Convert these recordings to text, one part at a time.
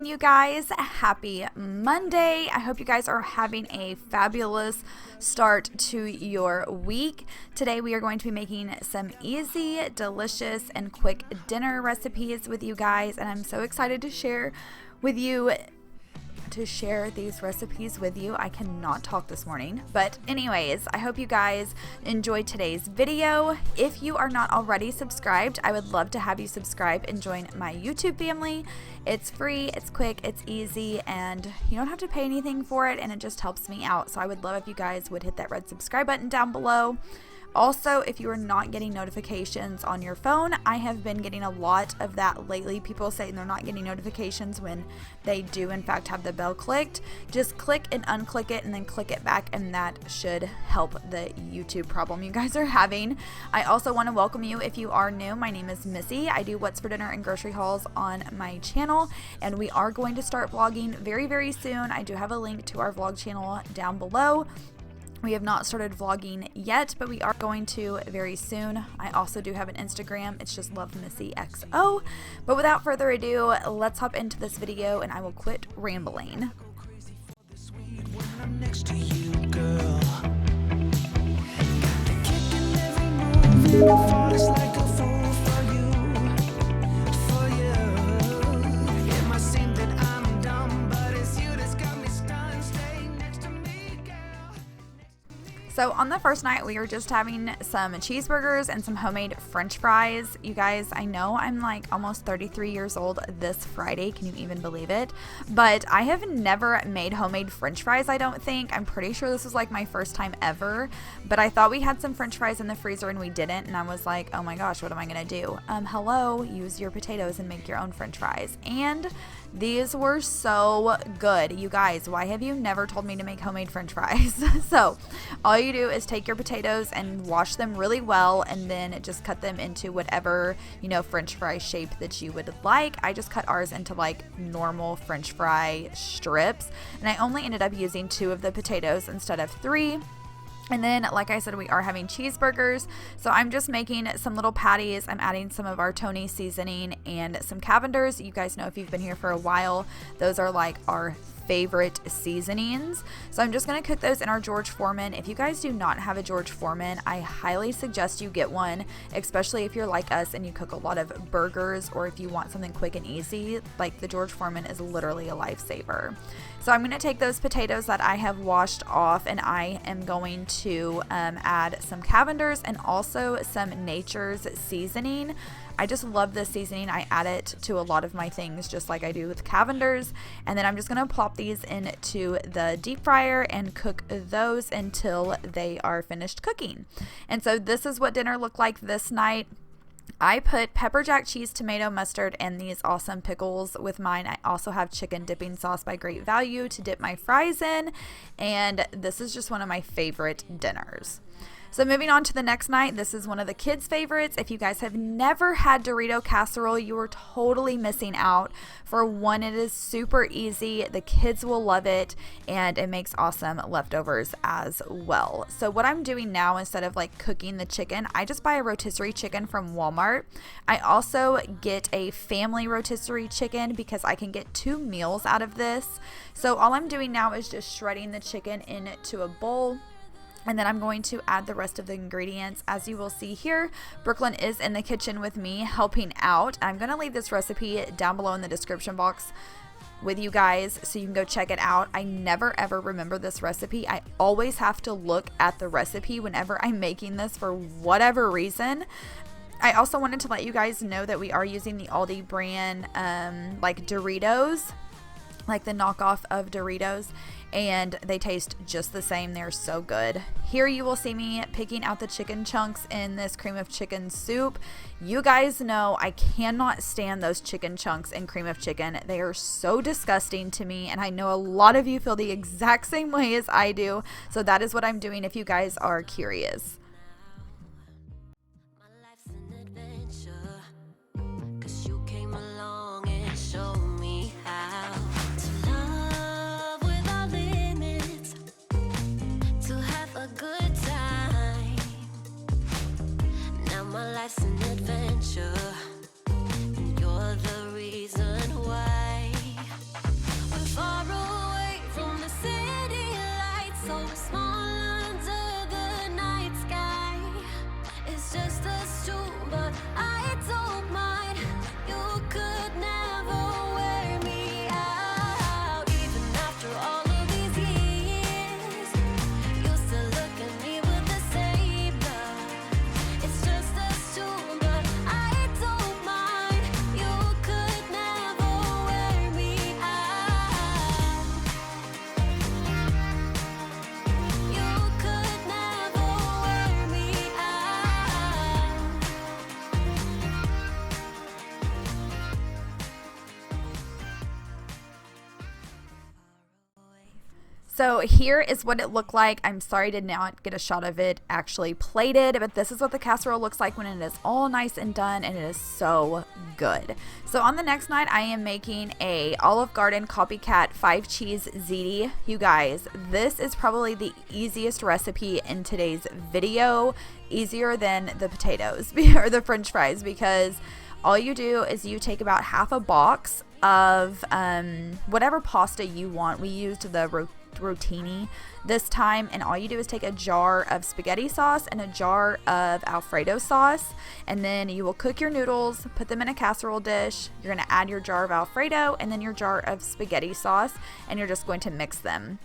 You guys, happy Monday. I hope you guys are having a fabulous start to your week. Today we are going to be making some easy, delicious, and quick dinner recipes with you guys, and I'm so excited to share these recipes with you. I cannot talk this morning, but anyways, I hope you guys enjoyed today's video. If you are not already subscribed, I would love to have you subscribe and join my YouTube family. It's free, it's quick, it's easy, and you don't have to pay anything for it, and it just helps me out. So I would love if you guys would hit that red subscribe button down below. Also, if you are not getting notifications on your phone, I have been getting a lot of that lately. People saying they're not getting notifications when they do in fact have the bell clicked. Just click and unclick it and then click it back, and that should help the YouTube problem you guys are having. I also want to welcome you if you are new. My name is Missy. I do what's for dinner and grocery hauls on my channel, and we are going to start vlogging very, very soon. I do have a link to our vlog channel down below. We have not started vlogging yet, but we are going to very soon. I also do have an Instagram. It's just lovemissyxoxo. But without further ado, let's hop into this video and I will quit rambling. So on the first night, we were just having some cheeseburgers and some homemade french fries. You guys, I know I'm like almost 33 years old this Friday. Can you even believe it? But I have never made homemade french fries, I don't think. I'm pretty sure this was like my first time ever. But I thought we had some french fries in the freezer and we didn't. And I was like, oh my gosh, what am I going to do? Hello, use your potatoes and make your own french fries. And these were so good. You guys, why have you never told me to make homemade french fries? So all you do is take your potatoes and wash them really well, and then just cut them into whatever, french fry shape that you would like. I just cut ours into like normal french fry strips, and I only ended up using 2 of the potatoes instead of 3. And then, like I said, we are having cheeseburgers. So I'm just making some little patties. I'm adding some of our Tony seasoning and some Cavenders. You guys know, if you've been here for a while, those are like our favorite seasonings. So I'm just going to cook those in our George Foreman. If you guys do not have a George Foreman, I highly suggest you get one, especially if you're like us and you cook a lot of burgers, or if you want something quick and easy. Like, the George Foreman is literally a lifesaver. So I'm going to take those potatoes that I have washed off, and I am going to add some Cavenders and also some Nature's seasoning. I just love this seasoning. I add it to a lot of my things, just like I do with Cavenders. And then I'm just going to plop these into the deep fryer and cook those until they are finished cooking. And so this is what dinner looked like this night. I put pepper jack cheese, tomato, mustard, and these awesome pickles with mine. I also have chicken dipping sauce by Great Value to dip my fries in, and this is just one of my favorite dinners. So moving on to the next night, this is one of the kids' favorites. If you guys have never had Dorito Casserole, you are totally missing out. For one, it is super easy. The kids will love it, and it makes awesome leftovers as well. So what I'm doing now, instead of like cooking the chicken, I just buy a rotisserie chicken from Walmart. I also get a family rotisserie chicken because I can get 2 meals out of this. So all I'm doing now is just shredding the chicken into a bowl. And then I'm going to add the rest of the ingredients. As you will see here, Brooklyn is in the kitchen with me helping out. I'm going to leave this recipe down below in the description box with you guys so you can go check it out. I never ever remember this recipe. I always have to look at the recipe whenever I'm making this for whatever reason. I also wanted to let you guys know that we are using the Aldi brand like Doritos, like the knockoff of Doritos, and they taste just the same. They're so good. Here you will see me picking out the chicken chunks in this cream of chicken soup. You guys know I cannot stand those chicken chunks in cream of chicken. They are so disgusting to me, and I know a lot of you feel the exact same way as I do. So that is what I'm doing if you guys are curious. So here is what it looked like. I'm sorry I did not get a shot of it actually plated, but this is what the casserole looks like when it is all nice and done, and it is so good. So on the next night, I am making a Olive Garden copycat 5-cheese ziti. You guys, this is probably the easiest recipe in today's video, easier than the potatoes or the french fries, because all you do is you take about half a box of whatever pasta you want. We used the rotini this time, and all you do is take a jar of spaghetti sauce and a jar of Alfredo sauce, and then you will cook your noodles, put them in a casserole dish. You're going to add your jar of Alfredo and then your jar of spaghetti sauce, and you're just going to mix them.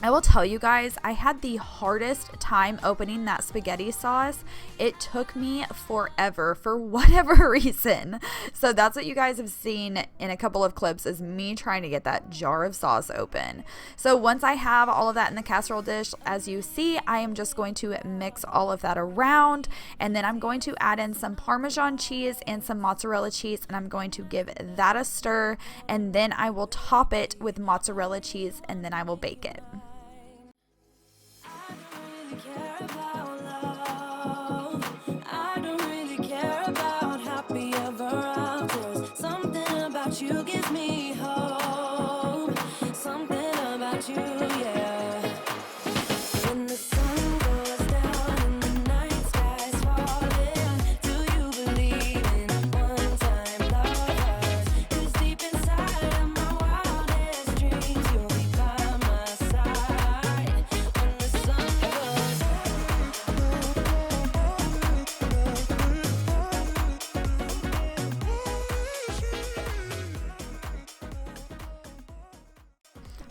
I will tell you guys, I had the hardest time opening that spaghetti sauce. It took me forever for whatever reason. So that's what you guys have seen in a couple of clips, is me trying to get that jar of sauce open. So once I have all of that in the casserole dish, as you see, I am just going to mix all of that around, and then I'm going to add in some Parmesan cheese and some mozzarella cheese, and I'm going to give that a stir, and then I will top it with mozzarella cheese, and then I will bake it. You give me hope, something about you, yeah. When the sun goes down and the night sky's falling, do you believe in one-time lovers? 'Cause deep inside of my wildest dreams, you'll be by my side when the sun goes down.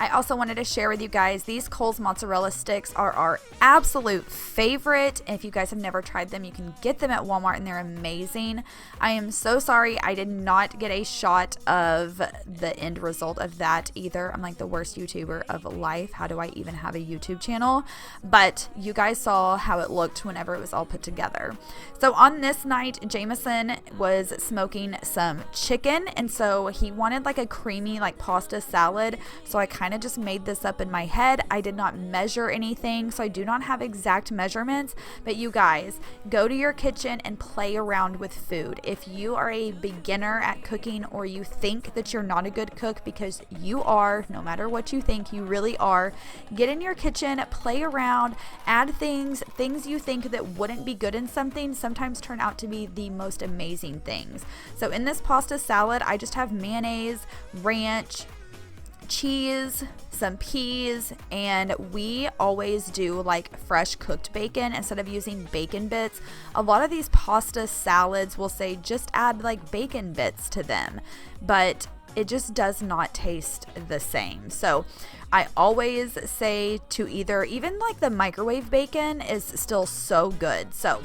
I also wanted to share with you guys, these Kohl's mozzarella sticks are our absolute favorite. If you guys have never tried them, you can get them at Walmart, and they're amazing. I am so sorry I did not get a shot of the end result of that either. I'm like the worst YouTuber of life. How do I even have a YouTube channel? But you guys saw how it looked whenever it was all put together. So on this night, Jameson was smoking some chicken, and so he wanted like a creamy like pasta salad. So I kind of just made this up in my head. I did not measure anything, so I do not have exact measurements, but you guys, go to your kitchen and play around with food. If you are a beginner at cooking, or you think that you're not a good cook, because you are, no matter what you think, you really are, get in your kitchen, play around, add things you think that wouldn't be good in something sometimes turn out to be the most amazing things. So in this pasta salad, I just have mayonnaise, ranch, cheese, some peas, and we always do like fresh cooked bacon instead of using bacon bits. A lot of these pasta salads will say just add like bacon bits to them, but it just does not taste the same. So I always say to either, even like the microwave bacon is still so good. So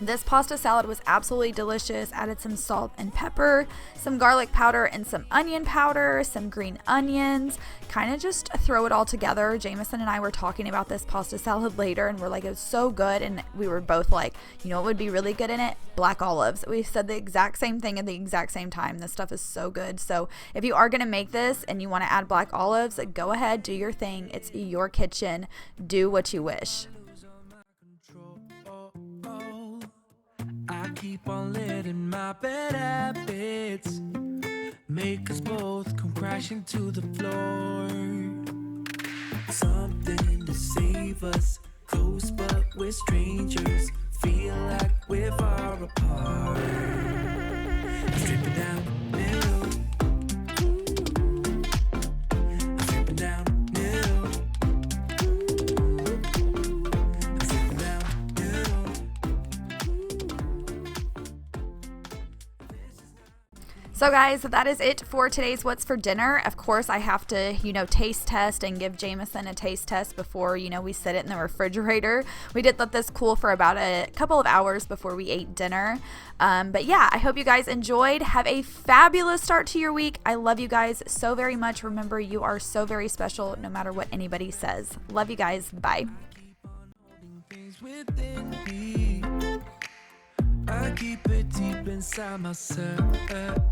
this pasta salad was absolutely delicious. Added some salt and pepper, some garlic powder and some onion powder, some green onions, kind of just throw it all together. Jameson and I were talking about this pasta salad later, and we're like, it was so good. And we were both like, you know what would be really good in it? Black olives. We said the exact same thing at the exact same time. This stuff is so good. So if you are going to make this and you want to add black olives, go ahead, do your thing. It's your kitchen. Do what you wish. I keep on letting my bad habits make us both come crashing to the floor. Something to save us, close but we're strangers. Feel like we're far apart. Stripping down the middle. Stripping down the middle. Stripping down the middle. So guys, that is it for today's What's for Dinner. Of course, I have to, taste test and give Jameson a taste test before, we set it in the refrigerator. We did let this cool for about a couple of hours before we ate dinner. But yeah, I hope you guys enjoyed. Have a fabulous start to your week. I love you guys so very much. Remember, you are so very special no matter what anybody says. Love you guys. Bye. I keep it deep inside myself.